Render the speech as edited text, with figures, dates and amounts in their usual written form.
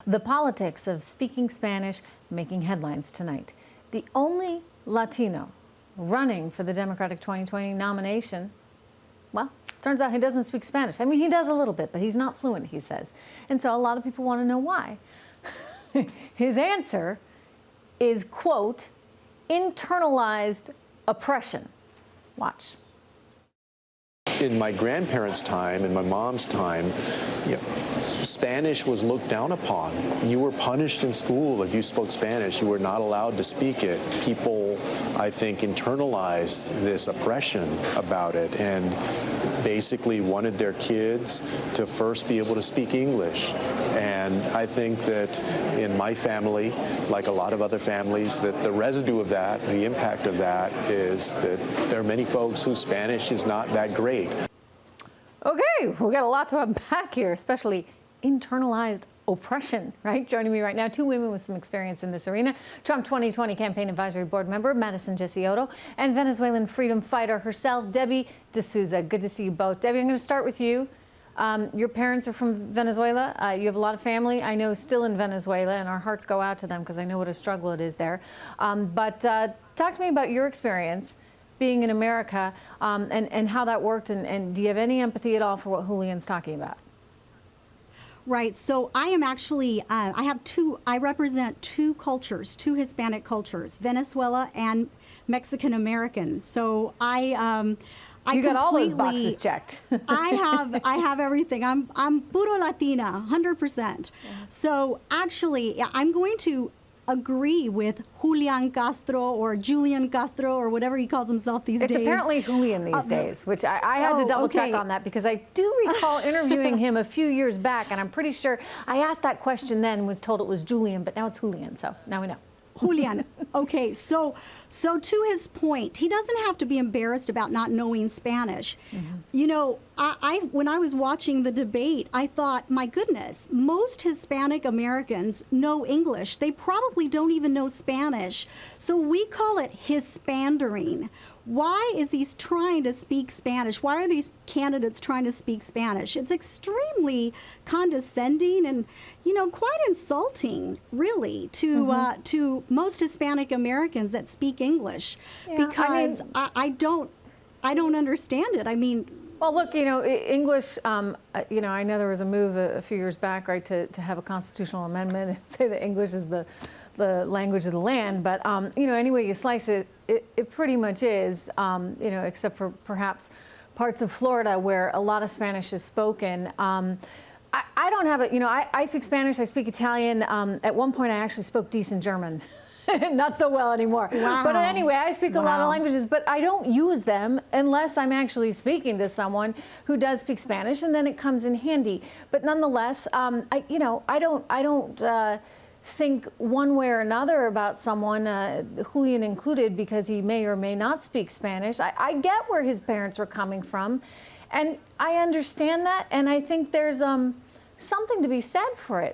The politics of speaking Spanish making headlines tonight. The only Latino running for the Democratic 2020 nomination, well, turns out he doesn't speak Spanish. I mean, he does a little bit, but he's not fluent, he says. And so a lot of people want to know why. His answer is, quote, internalized oppression. Watch. In my grandparents' time, in my mom's time, Spanish was looked down upon. You were punished in school if you spoke Spanish. You were not allowed to speak it. People, I think, internalized this oppression about it and basically wanted their kids to first be able to speak English. And I think that in my family, like a lot of other families, that the residue of that, the impact of that is that there are many folks whose Spanish is not that great. Okay, we've got a lot to unpack here, especially internalized oppression, right? Joining me right now, two women with some experience in this arena. Trump 2020 Campaign Advisory Board member, Madison Jessioto, and Venezuelan freedom fighter herself, Dinesh D'Souza. Good to see you both. Debbie, I'm going to start with you. Your parents are from Venezuela. You have a lot of family, I know, still in Venezuela, and our hearts go out to them because I know what a struggle it is there. But talk to me about your experience being in America and how that worked, and do you have any empathy at all for what Julian's talking about? Right. So I am actually, I represent two cultures, two Hispanic cultures, Venezuela and Mexican American. So you got all those boxes checked. I have everything. I'm puro Latina, 100%. Yeah. So actually, I'm going to agree with Julian Castro or Julian Castro or whatever he calls himself these days. It's apparently Julian these days, which I had to double check on that because I do recall interviewing him a few years back, and I'm pretty sure I asked that question then and was told it was Julian, but now it's Julian, so now we know. Julian. Okay, so to his point, he doesn't have to be embarrassed about not knowing Spanish. Mm-hmm. You know, when I was watching the debate, I thought, my goodness, most Hispanic Americans know English. They probably don't even know Spanish. So we call it Hispandering. Why is he trying to speak Spanish? Why are these candidates trying to speak Spanish? It's extremely condescending and, you know, quite insulting, really, to most Hispanic Americans that speak English, because I don't understand it. I mean, well, look, you know, English, you know, I know there was a move a few years back, right, to have a constitutional amendment and say that English is the language of the land, but you know, any way you slice it, it pretty much is, you know, except for perhaps parts of Florida where a lot of Spanish is spoken. I don't have it, you know, I speak Spanish, I speak Italian. At one point, I actually spoke decent German. Not so well anymore. Wow. But anyway, I speak a lot of languages, but I don't use them unless I'm actually speaking to someone who does speak Spanish, and then it comes in handy. But nonetheless, you know, I don't think one way or another about someone, Julian included, because he may or may not speak Spanish. I get where his parents were coming from, and I understand that, and I think there's something to be said for it.